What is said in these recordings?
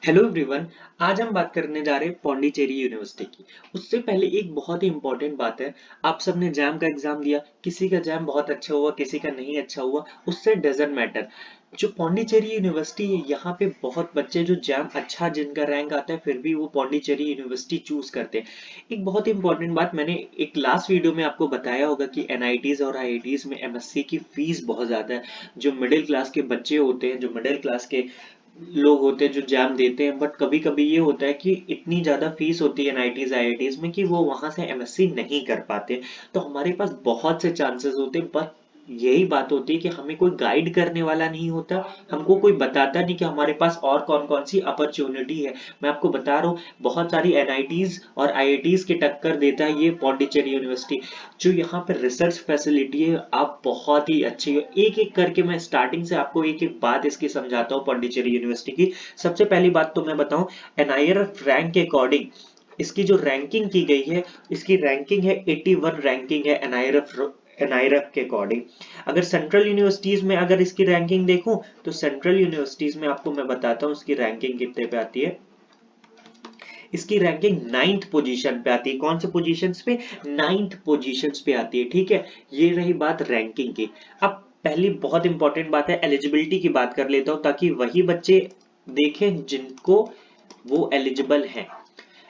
Hello everyone. आज हम बात करने जा रहे हैं पौंडीचेरी यूनिवर्सिटी की। उससे पहले एक बहुत ही इंपॉर्टेंट बात है। आप सबने जैम का एग्जाम दिया, किसी का जैम बहुत अच्छा हुआ, किसी का नहीं अच्छा हुआ, उससे डजंट मैटर। जो पौंडीचेरी यूनिवर्सिटी है, यहाँ पे बहुत बच्चे जो जैम अच्छा जिनका रैंक आता है फिर भी वो पौंडीचेरी यूनिवर्सिटी चूज करते हैं। एक बहुत इंपॉर्टेंट बात मैंने एक लास्ट वीडियो में आपको बताया होगा कि एनआईटीज और आईआईटीज में एमएससी की फीस बहुत ज्यादा है। जो मिडिल क्लास के बच्चे होते हैं, जो मिडिल क्लास के लोग होते हैं जो एग्जाम देते हैं, बट कभी कभी ये होता है कि इतनी ज्यादा फीस होती है एनआईटीज आईआईटीज में कि वो वहां से एमएससी नहीं कर पाते। तो हमारे पास बहुत से चांसेस होते हैं, बट यही बात होती है कि हमें कोई गाइड करने वाला नहीं होता। हमको कोई बताता नहीं कि हमारे पास और कौन कौन सी अपॉर्चुनिटी है। मैं आपको बता रहा हूँ, बहुत सारी एनआईटीज और आईआईटीज की टक्कर देता है ये पौंडीचेरी यूनिवर्सिटी। जो यहाँ पे रिसर्च फैसिलिटी है आप बहुत ही अच्छी है। एक एक करके मैं स्टार्टिंग से आपको एक एक बात इसकी समझाता हूँ पौंडीचेरी यूनिवर्सिटी की। सबसे पहली बात तो मैं बताऊं, एनआईआरएफ रैंक के अकॉर्डिंग इसकी जो रैंकिंग की गई है, इसकी रैंकिंग है 81 रैंकिंग है एनआईआरएफ के अकॉर्डिंग। अगर सेंट्रल यूनिवर्सिटीज में अगर इसकी रैंकिंग देखूं, तो सेंट्रल यूनिवर्सिटीज में आपको मैं बताता हूँ इसकी रैंकिंग कितने पे आती है। इसकी रैंकिंग 9th पोजीशन पे आती है। कौन से पोजीशन पे? 9th पोजीशन पे आती है। ठीक है, ये रही बात रैंकिंग की। अब पहली बहुत इंपॉर्टेंट बात है, एलिजिबिलिटी की बात कर लेता हूं ताकि वही बच्चे देखें जिनको वो एलिजिबल हैं।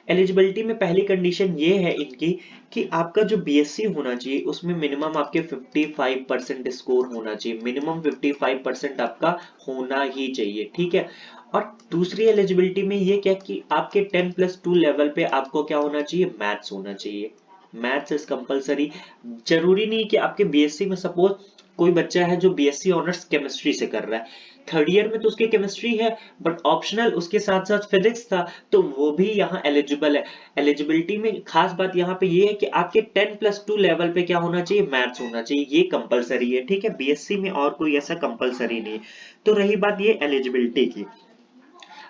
एलिजिबिलिटी में पहली कंडीशन ये है इनकी कि आपका जो बीएससी होना चाहिए उसमें मिनिमम आपके 55% स्कोर होना चाहिए। मिनिमम 55% आपका होना ही चाहिए। ठीक है। और दूसरी एलिजिबिलिटी में ये क्या कि आपके 10+2 लेवल पे आपको क्या होना चाहिए? मैथ्स होना चाहिए। Maths is compulsory. जरूरी नहीं कि आपके बीएससी में सपोज कोई बच्चा है जो बीएससी ऑनर्स केमिस्ट्री से कर रहा है, थर्ड ईयर में तो उसकी केमिस्ट्री है, बट ऑप्शनल उसके साथ साथ फिजिक्स था, तो वो भी यहाँ एलिजिबल है। एलिजिबिलिटी में खास बात यहाँ पे ये है कि आपके 10+2 लेवल पे क्या होना चाहिए? मैथ्स होना चाहिए। ये कंपलसरी है। ठीक है, बीएससी में और कोई ऐसा कंपलसरी नहीं है। तो रही बात ये एलिजिबिलिटी की।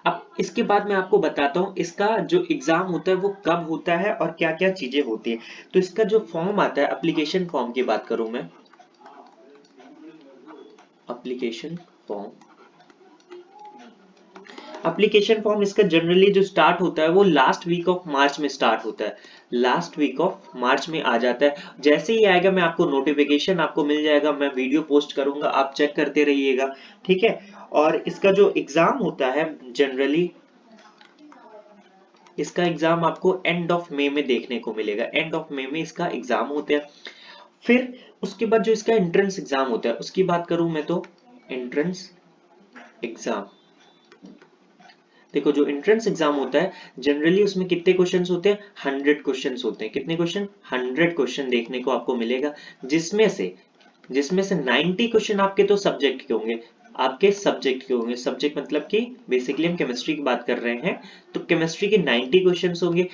अब इसके बाद मैं आपको बताता हूँ इसका जो एग्जाम होता है वो कब होता है और क्या क्या चीजें होती है। तो इसका जो फॉर्म आता है, एप्लीकेशन फॉर्म की बात करूं मैं, एप्लीकेशन फॉर्म, एप्लीकेशन फॉर्म इसका जनरली जो स्टार्ट होता है वो लास्ट वीक ऑफ मार्च में स्टार्ट होता है। लास्ट वीक ऑफ मार्च में आ जाता है। जैसे ही आएगा मैं आपको नोटिफिकेशन आपको मिल जाएगा, मैं वीडियो पोस्ट करूंगा, आप चेक करते रहिएगा। ठीक है। और इसका जो एग्जाम होता है जनरली, इसका एग्जाम आपको एंड ऑफ मई में देखने को मिलेगा। एंड ऑफ मई में इसका एग्जाम होता है। फिर उसके बाद जो इसका एंट्रेंस एग्जाम होता है उसकी बात करूं मैं, तो एंट्रेंस एग्जाम, देखो जो एंट्रेंस एग्जाम होता है जनरली उसमें कितने क्वेश्चंस होते हैं? 100 क्वेश्चंस होते हैं। कितने क्वेश्चन? 100 क्वेश्चन देखने को आपको मिलेगा, जिसमें से 90 क्वेश्चन आपके तो सब्जेक्ट के होंगे। आपके सब्जेक्ट के होंगे, सब्जेक्ट मतलब कि बेसिकली हम केमिस्ट्री की बात कर रहे हैं, तो केमिस्ट्री के 90 क्वेश्चंस होंगे।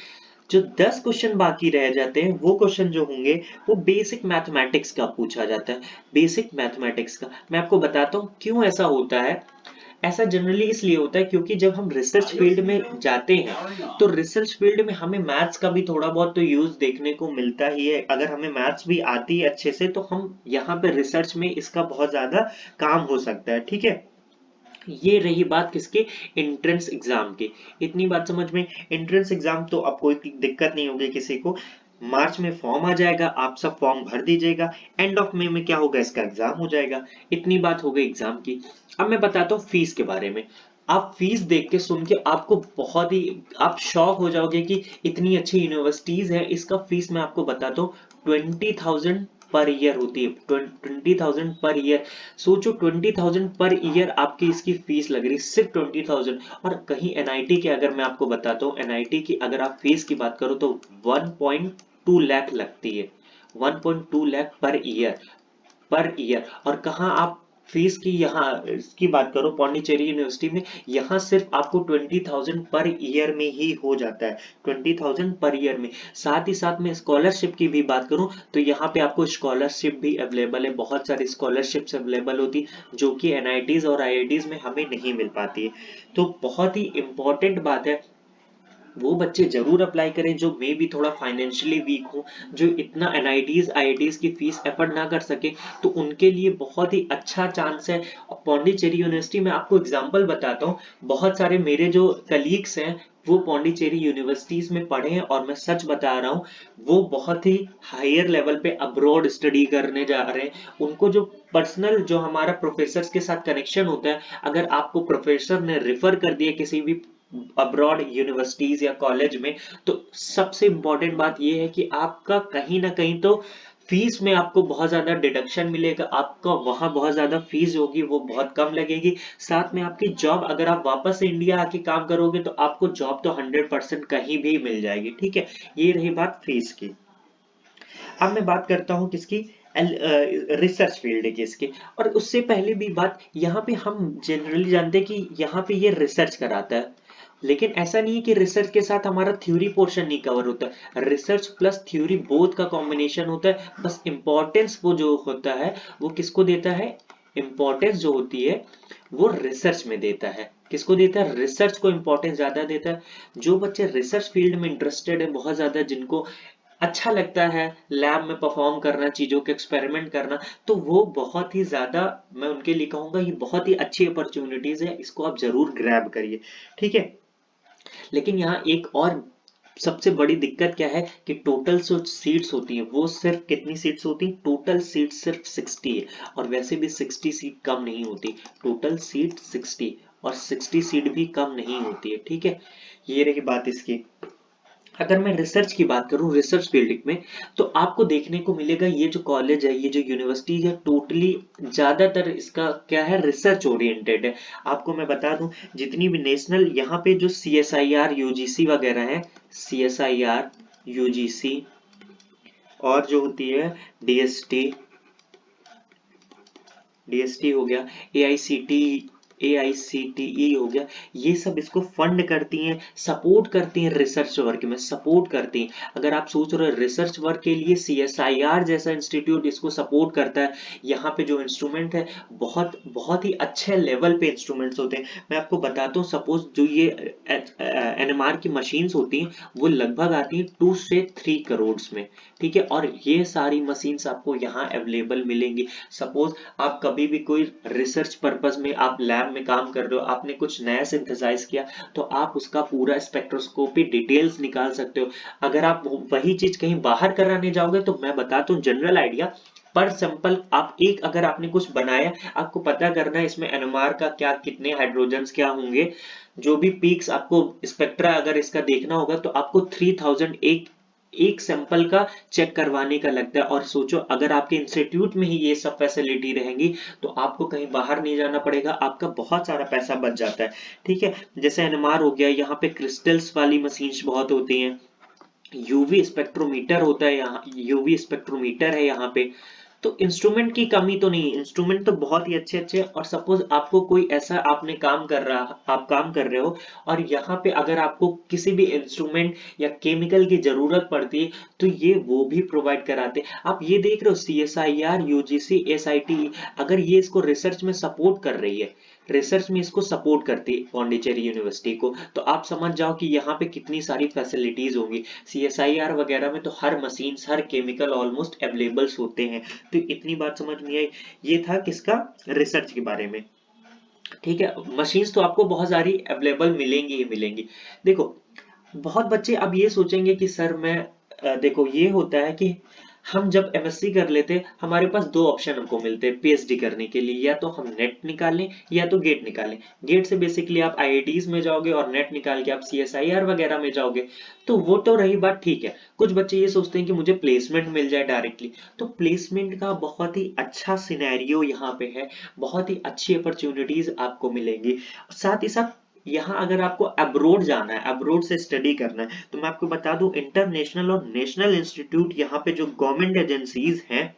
जो 10 क्वेश्चन बाकी रह जाते हैं वो क्वेश्चन जो होंगे वो बेसिक मैथमेटिक्स का पूछा जाता है। बेसिक मैथमेटिक्स का मैं आपको बताता हूँ क्यों ऐसा होता है। ऐसा जनरली इसलिए होता है क्योंकि जब हम रिसर्च फील्ड में जाते हैं तो रिसर्च फील्ड में हमें मैथ्स का भी थोड़ा बहुत तो यूज देखने को मिलता ही है। अगर हमें मैथ्स भी आती है अच्छे से तो हम यहाँ पे रिसर्च में इसका बहुत ज्यादा काम हो सकता है। ठीक है। ये रही बात किसके? एंट्रेंस एग्जाम की। इतनी बात समझ में। एंट्रेंस एग्जाम तो अब कोई दिक्कत नहीं होगी किसी को। मार्च में फॉर्म आ जाएगा, आप सब फॉर्म भर दीजिएगा, एंड ऑफ मई में क्या होगा? इसका एग्जाम हो जाएगा। इतनी बात हो गई एग्जाम की। अब मैं बताता हूँ फीस के बारे में। आप फीस देख के सुन के आपको बहुत ही आप शॉक हो जाओगे कि इतनी अच्छी यूनिवर्सिटीज है। इसका फीस मैं आपको बताता हूँ, 20,000 पर ईयर होती है। 20,000 पर ईयर। सोचो 20,000 पर ईयर आपकी इसकी फीस लग रही है, सिर्फ 20,000। और कहीं एनआईटी के अगर मैं आपको बताता हूँ, एनआईटी की अगर आप फीस की बात करो तो 1.2 लाख लगती है। 1.2 lakh per year. Per year. और कहाँ आप फीस की यहाँ इसकी बात करो पौंडीचेरी यूनिवर्सिटी में, यहाँ सिर्फ आपको 20,000 पर ईयर में ही हो जाता है। 20,000 पर ईयर में। साथ ही साथ में स्कॉलरशिप की भी बात करूं तो यहाँ पे आपको स्कॉलरशिप भी अवेलेबल है। बहुत सारी स्कॉलरशिप्स अवेलेबल होती जो कि एनआईटीज और आईआईटीज में हमें नहीं मिल पाती है। तो बहुत ही इंपॉर्टेंट बात है वो बच्चे जरूर अप्लाई करें जो मे भी थोड़ा फाइनेंशियली वीक हो, जो इतना एनआईटीज आईआईटीज की फीस एफर्ड ना कर सके, तो उनके लिए बहुत ही अच्छा चांस है। पौंडीचेरी यूनिवर्सिटी में आपको एग्जांपल बताता हूँ, बहुत सारे मेरे जो कलीग्स हैं वो पौंडीचेरी यूनिवर्सिटीज में पढ़े हैं, और मैं सच बता रहा हूँ वो बहुत ही हायर लेवल पे अब्रॉड स्टडी करने जा रहे हैं। उनको जो पर्सनल जो हमारा प्रोफेसर के साथ कनेक्शन होता है, अगर आपको प्रोफेसर ने रिफर कर दिया किसी भी अब्रॉड यूनिवर्सिटीज या कॉलेज में, तो सबसे इंपॉर्टेंट बात यह है कि आपका कहीं ना कहीं तो फीस में आपको बहुत ज्यादा डिडक्शन मिलेगा, आपका वहां बहुत ज्यादा फीस होगी वो बहुत कम लगेगी। साथ में आपकी जॉब, अगर आप वापस से इंडिया आके काम करोगे तो आपको जॉब तो 100% कहीं भी मिल जाएगी। ठीक है, ये रही बात फीस की। अब मैं बात करता हूँ किसकी, रिसर्च फील्ड की इसकी। और उससे पहले भी बात, यहाँ पे हम जनरली जानते हैं कि यहाँ पे ये रिसर्च कराता है, लेकिन ऐसा नहीं है कि रिसर्च के साथ हमारा थ्योरी पोर्शन नहीं कवर होता है। रिसर्च प्लस थ्योरी बोथ का कॉम्बिनेशन होता है, बस इंपॉर्टेंस वो जो होता है वो किसको देता है, इंपॉर्टेंस जो होती है वो रिसर्च में देता है। किसको देता है, रिसर्च को इंपॉर्टेंस ज्यादा देता है। जो बच्चे रिसर्च फील्ड में इंटरेस्टेड है बहुत ज्यादा, जिनको अच्छा लगता है लैब में परफॉर्म करना, चीजों के एक्सपेरिमेंट करना, तो वो बहुत ही ज्यादा, मैं उनके लिए कहूंगा ये बहुत ही अच्छी अपॉर्चुनिटीज है, इसको आप जरूर ग्रैब करिए। ठीक है, लेकिन यहाँ एक और सबसे बड़ी दिक्कत क्या है कि टोटल जो सीट्स होती हैं वो सिर्फ कितनी सीट्स होती हैं, टोटल सीट सिर्फ 60 है, और वैसे भी 60 सीट कम नहीं होती। टोटल सीट 60 और 60 सीट भी कम नहीं होती है। ठीक है, ये रही बात इसकी। अगर मैं रिसर्च की बात करूं रिसर्च फील्ड में, तो आपको देखने को मिलेगा ये जो कॉलेज है, ये जो यूनिवर्सिटी है, टोटली ज्यादातर इसका क्या है, रिसर्च ओरिएंटेड है। आपको मैं बता दूं, जितनी भी नेशनल यहाँ पे जो CSIR UGC वगैरह है, CSIR UGC और जो होती है DST हो गया, AICTE हो गया, ये सब इसको फंड करती हैं, सपोर्ट करती हैं, रिसर्च वर्क में सपोर्ट करती हैं। अगर आप सोच रहे हो रिसर्च वर्क के लिए CSIR जैसा इंस्टीट्यूट इसको सपोर्ट करता है, यहाँ पे जो इंस्ट्रूमेंट है बहुत बहुत ही अच्छे लेवल पे इंस्ट्रूमेंट्स होते हैं। मैं आपको बताता हूँ, सपोज जो ये NMR की मशीन्स होती हैं वो लगभग आती हैं 2 से 3 करोड़ में। ठीक है, और ये सारी मशीन्स आपको यहाँ अवेलेबल मिलेंगी। सपोज आप कभी भी कोई रिसर्च पर्पस में आप लैब में काम कर रहे हो, आपने कुछ नया सिंथेसाइज किया, तो आप उसका पूरा स्पेक्ट्रोस्कोपी डिटेल्स निकाल सकते हो। अगर आप वही चीज कहीं बाहर कराने जाओगे, तो मैं बताता हूँ जनरल आइडिया, पर सिंपल आप एक, अगर आपने कुछ बनाया, आपको पता करना है इसमें NMR का क्या, कितने हाइड्रोजन्स क्या होंगे, जो भी पीक्स आपको स्पेक्ट्रा अगर इसका देखना होगा, तो आपको 3000 एक सैंपल का चेक करवाने का लगता है। और सोचो अगर आपके इंस्टीट्यूट में ही ये सब फैसिलिटी रहेंगी, तो आपको कहीं बाहर नहीं जाना पड़ेगा, आपका बहुत सारा पैसा बच जाता है। ठीक है, जैसे NMR हो गया, यहाँ पे क्रिस्टल्स वाली मशीन्स बहुत होती हैं, यूवी स्पेक्ट्रोमीटर होता है, यहाँ यूवी स्पेक्ट्रोमीटर है यहाँ पे। तो इंस्ट्रूमेंट की कमी तो नहीं, इंस्ट्रूमेंट तो बहुत ही अच्छे अच्छे। और सपोज आपको कोई ऐसा, आपने काम कर रहा, आप काम कर रहे हो, और यहाँ पे अगर आपको किसी भी इंस्ट्रूमेंट या केमिकल की जरूरत पड़ती है, तो ये वो भी प्रोवाइड कराते हैं। आप ये देख रहे हो CSIR UGC SIT, अगर ये इसको रिसर्च में सपोर्ट कर रही है, रिसर्च में इसको सपोर्ट करती है पौंडीचेरी यूनिवर्सिटी को, तो आप समझ जाओ कि यहाँ पे कितनी सारी फैसिलिटीज होंगी। CSIR वगैरह में तो हर मशीन, हर केमिकल ऑलमोस्ट अवेलेबल होते हैं। तो इतनी बात समझ में आई, ये था किसका, रिसर्च के बारे में। ठीक है, मशीन्स तो आपको बहुत सारी अवेलेबल मिलेंगी ही मिलेंगी। देखो, बहुत बच्चे अब ये सोचेंगे कि सर मैं देखो ये होता है कि हम जब MSc कर लेते, हमारे पास दो ऑप्शन हमको मिलते हैं PhD करने के लिए, या तो हम नेट निकालें या तो गेट निकालें। गेट से बेसिकली आप IITs में जाओगे, और नेट निकाल के आप CSIR वगैरह में जाओगे। तो वो तो रही बात, ठीक है। कुछ बच्चे ये सोचते हैं कि मुझे प्लेसमेंट मिल जाए डायरेक्टली, तो प्लेसमेंट का बहुत ही अच्छा सिनेरियो यहाँ पे है, बहुत ही अच्छी अपॉर्चुनिटीज आपको मिलेंगी। साथ ही साथ यहाँ अगर आपको अब्रोड जाना है, अब्रोड से स्टडी करना है, तो मैं आपको बता दूं इंटरनेशनल और नेशनल इंस्टीट्यूट, यहाँ पे जो गवर्नमेंट एजेंसीज हैं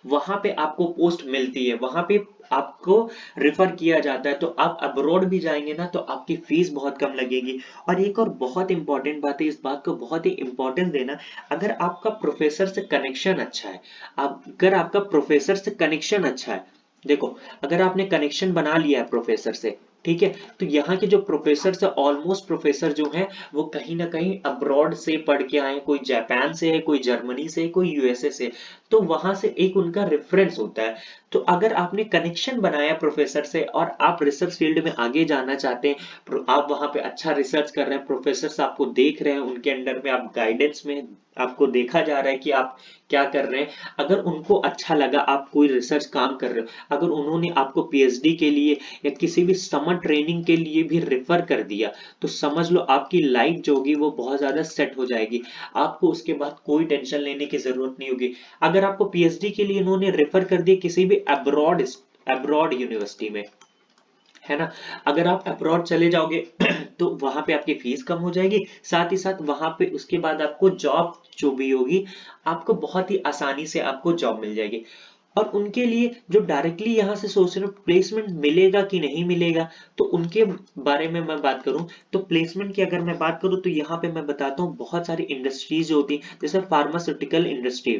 वहां पे आपको पोस्ट मिलती है, वहां पे आपको रिफर किया जाता है। तो आप अब्रोड भी जाएंगे ना, तो आपकी फीस बहुत कम लगेगी। और एक और बहुत इंपॉर्टेंट बात है, इस बात को बहुत ही इंपॉर्टेंस देना, अगर आपका प्रोफेसर से कनेक्शन अच्छा है, अगर आपका प्रोफेसर से कनेक्शन अच्छा है, देखो अगर आपने कनेक्शन बना लिया है प्रोफेसर से, ठीक है। तो यहाँ के जो प्रोफेसर है, ऑलमोस्ट प्रोफेसर जो हैं वो कहीं ना कहीं अब्रॉड से पढ़ के आए, कोई जापान से है, कोई जर्मनी से, कोई यूएसए से, तो वहां से एक उनका रेफरेंस होता है। तो अगर आपने कनेक्शन बनाया प्रोफेसर से और आप रिसर्च फील्ड में आगे जाना चाहते हैं, आप वहां पे अच्छा रिसर्च कर रहे हैं, प्रोफेसर आपको देख रहे हैं, उनके अंडर में आप गाइडेंस में आपको देखा जा रहा है कि आप क्या कर रहे हैं, अगर उनको अच्छा लगा आप कोई रिसर्च काम कर रहे हो, अगर उन्होंने आपको पीएचडी के लिए या किसी भी समर ट्रेनिंग के लिए भी रेफर कर दिया, तो समझ लो आपकी लाइफ जो होगी वो बहुत ज्यादा सेट हो जाएगी। आपको उसके बाद कोई टेंशन लेने की जरूरत नहीं होगी। अगर आपको पीएचडी के लिए इन्होंने रेफर कर दिया किसी भी अब्रॉड यूनिवर्सिटी में, है ना, अगर आप अब्रॉड चले जाओगे तो वहां पे आपकी फीस कम हो जाएगी, साथ ही साथ वहां पे उसके बाद आपको जॉब जो भी होगी आपको बहुत ही आसानी से आपको जॉब मिल जाएगी। और उनके लिए जो डायरेक्टली यहाँ से सोच रहे हो प्लेसमेंट मिलेगा कि नहीं मिलेगा, तो उनके बारे में मैं बात करूं तो प्लेसमेंट की अगर मैं बात करूं तो यहाँ पे मैं बताता हूँ बहुत सारी इंडस्ट्रीज होती हैं, जैसे फार्मास्यूटिकल इंडस्ट्री,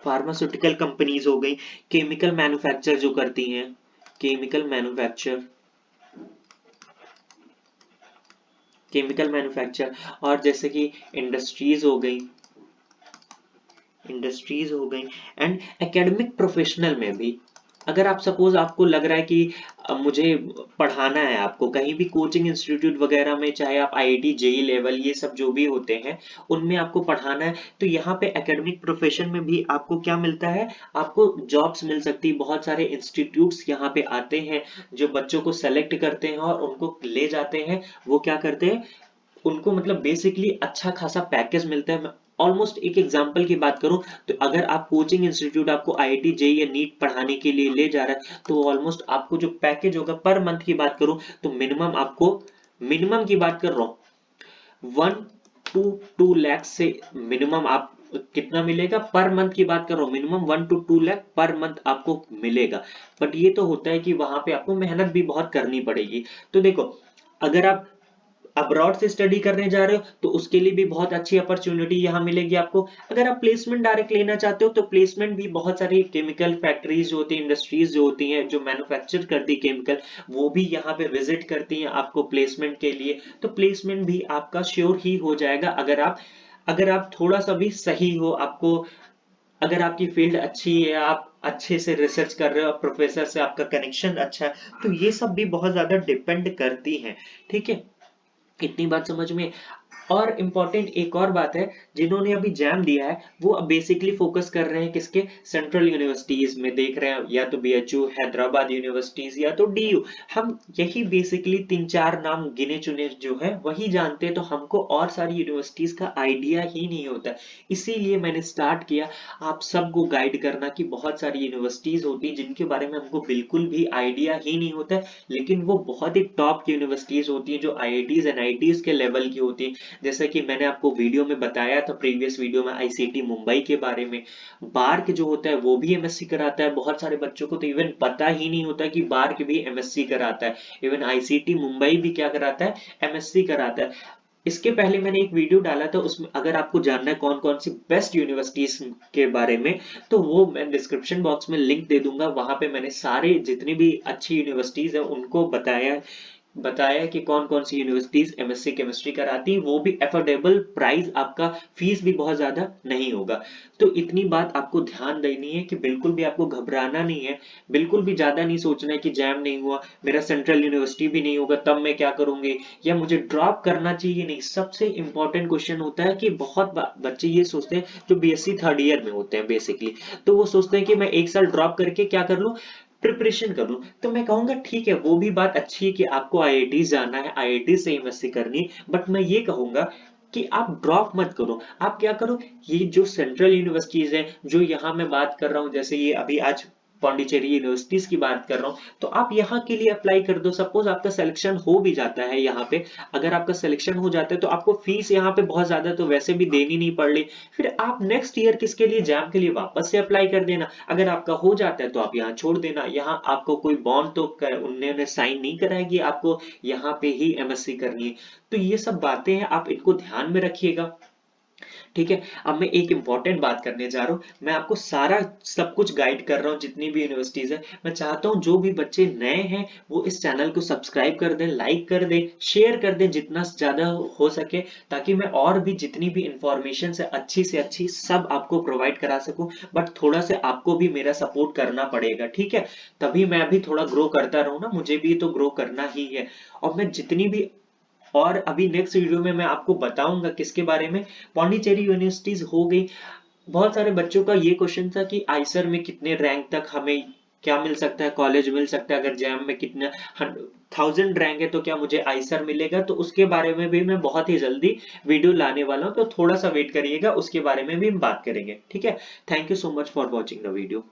फार्मास्यूटिकल कंपनीज हो गई, केमिकल मैन्युफैक्चर जो करती हैं, केमिकल मैन्युफैक्चर केमिकल मैन्युफैक्चर और जैसे कि इंडस्ट्रीज हो गई, एंड एकेडमिक प्रोफेशनल में भी, अगर आप सपोज आपको लग रहा है कि मुझे पढ़ाना है, आपको कहीं भी कोचिंग इंस्टीट्यूट वगैरह में, चाहे आप आईआईटी जेई लेवल ये सब जो भी होते हैं उनमें आपको पढ़ाना है, तो यहाँ पे एकेडमिक प्रोफेशन में भी आपको क्या मिलता है, आपको जॉब्स मिल सकती है। बहुत सारे इंस्टीट्यूट्स यहाँ पे आते हैं जो बच्चों को सेलेक्ट करते हैं और उनको ले जाते हैं, वो क्या करते हैं, उनको मतलब बेसिकली अच्छा खासा पैकेज मिलता है। ऑलमोस्ट एक एग्जांपल की बात करूं तो अगर आप कोचिंग इंस्टीट्यूट आपको आईआईटी जेई या नीट पढ़ाने के लिए ले जा रहा है, तो ऑलमोस्ट आपको जो पैकेज होगा पर मंथ की बात करूं तो मिनिमम की बात कर रहा हूं 1 to 2 लाख से मिनिमम आप कितना मिलेगा पर मंथ की बात कर रहा हूं, minimum 1 to 2 lakh per month आपको मिलेगा। बट ये तो होता है कि वहां पे आपको मेहनत भी बहुत करनी पड़ेगी। तो देखो, अगर आप अब्रॉड से स्टडी करने जा रहे हो तो उसके लिए भी बहुत अच्छी अपॉर्चुनिटी यहाँ मिलेगी आपको। अगर आप प्लेसमेंट डायरेक्ट लेना चाहते हो तो प्लेसमेंट भी बहुत सारी केमिकल फैक्ट्रीज जो होती हैं, इंडस्ट्रीज जो होती हैं जो मैन्युफैक्चर करती है केमिकल, वो भी यहाँ पे विजिट करती हैं आपको प्लेसमेंट के लिए। तो प्लेसमेंट भी आपका श्योर ही हो जाएगा अगर आप थोड़ा सा भी सही हो, आपको अगर आपकी फील्ड अच्छी है, आप अच्छे से रिसर्च कर रहे हो, प्रोफेसर से आपका कनेक्शन अच्छा है, तो ये सब भी बहुत ज्यादा डिपेंड करती है। ठीक है, इतनी बात समझ में। और इम्पोर्टेंट एक और बात है, जिन्होंने अभी जैम दिया है वो अब बेसिकली फोकस कर रहे हैं किसके, सेंट्रल यूनिवर्सिटीज में देख रहे हैं, या तो बीएचयू, हैदराबाद यूनिवर्सिटीज या तो डीयू। हम यही बेसिकली 3-4 नाम गिने चुने जो है वही जानते हैं, तो हमको और सारी यूनिवर्सिटीज का आइडिया ही नहीं होता। इसीलिए मैंने स्टार्ट किया आप सबको गाइड करना कि बहुत सारी यूनिवर्सिटीज होती हैं जिनके बारे में हमको बिल्कुल भी आइडिया ही नहीं होता है, लेकिन वो बहुत ही टॉप की यूनिवर्सिटीज होती है जो आईआईटीज एनआईटीज के लेवल की होती है। जैसा कि मैंने आपको वीडियो में बताया था, प्रीवियस वीडियो में, आईसीटी मुंबई के बारे में। बार्क जो होता है वो भी एमएससी कराता है, बहुत सारे बच्चों को तो इवन पता ही नहीं होता कि बार्क भी एमएससी कराता है। इवन आईसीटी मुंबई भी क्या कराता है, एमएससी कराता है। इसके पहले मैंने एक वीडियो डाला था, उसमें अगर आपको जानना है कौन कौन सी बेस्ट यूनिवर्सिटीज के बारे में, तो वो मैं डिस्क्रिप्शन बॉक्स में लिंक दे दूंगा। वहां पे मैंने सारे जितनी भी अच्छी यूनिवर्सिटीज है उनको बताया कि कौन कौन सी यूनिवर्सिटीज एमएससी केमिस्ट्री कराती हैं, वो भी अफोर्डेबल प्राइस, आपका फीस भी बहुत ज्यादा नहीं होगा। तो इतनी बात आपको ध्यान देनी है कि बिल्कुल भी आपको घबराना नहीं है, बिल्कुल भी ज्यादा नहीं सोचना है कि जैम नहीं हुआ, मेरा सेंट्रल यूनिवर्सिटी भी नहीं होगा, तब मैं क्या करूंगी, या मुझे ड्रॉप करना चाहिए। नहीं, सबसे इंपॉर्टेंट क्वेश्चन होता है कि बहुत बच्चे ये सोचते हैं जो बीएससी थर्ड ईयर में होते हैं बेसिकली, तो वो सोचते हैं कि मैं एक साल ड्रॉप करके क्या कर लूं, प्रिपरेशन कर लूं। तो मैं कहूंगा ठीक है, वो भी बात अच्छी है कि आपको आईआईटी जाना है, आईआईटी से एमएससी करनी है, बट मैं ये कहूंगा कि आप ड्रॉप मत करो। आप क्या करो, ये जो सेंट्रल यूनिवर्सिटीज है जो यहाँ मैं बात कर रहा हूँ, जैसे ये अभी आज पौंडीचेरी यूनिवर्सिटीज की बात कर रहा हूँ, तो आप यहाँ के लिए अप्लाई कर दो। सपोज आपका सिलेक्शन हो भी जाता है यहाँ पे, अगर आपका सिलेक्शन हो जाता है तो आपको फीस यहाँ पे बहुत ज्यादा तो वैसे भी देनी नहीं पड़ रही, फिर आप नेक्स्ट ईयर किसके लिए, जैम के लिए वापस से अप्लाई कर देना। अगर आपका हो जाता है तो आप यहाँ छोड़ देना, यहाँ आपको कोई बॉन्ड तो उन्होंने साइन नहीं कराया कि आपको यहाँ पे ही एमएससी करनी है। तो ये सब बातें हैं, आप इनको ध्यान में रखिएगा। ठीक है। अब मैं एक इंपॉर्टेंट बात करने जा रहा हूँ, मैं आपको सारा सब कुछ गाइड कर रहा हूँ, जितनी भी यूनिवर्सिटीज है। मैं चाहता हूँ जो भी बच्चे नए हैं वो इस चैनल को सब्सक्राइब कर दें, लाइक कर दें, शेयर कर दें जितना ज्यादा हो सके, ताकि मैं और भी जितनी भी इंफॉर्मेशन है अच्छी से अच्छी सब आपको प्रोवाइड करा सकूं। बट थोड़ा से आपको भी मेरा सपोर्ट करना पड़ेगा, ठीक है। तभी मैं भी थोड़ा ग्रो करता रहूं ना, मुझे भी तो ग्रो करना ही है। और मैं जितनी भी, और अभी नेक्स्ट वीडियो में मैं आपको बताऊंगा किसके बारे में, पौंडीचेरी यूनिवर्सिटीज हो गई। बहुत सारे बच्चों का ये क्वेश्चन था कि आइसर में कितने रैंक तक हमें क्या मिल सकता है, कॉलेज मिल सकता है, अगर जैम में कितना 1000 रैंक है तो क्या मुझे आइसर मिलेगा। तो उसके बारे में भी मैं बहुत ही जल्दी वीडियो लाने वाला हूं, तो थोड़ा सा वेट करिएगा, उसके बारे में भी हम बात करेंगे, ठीक है। Thank you so much for watching the video.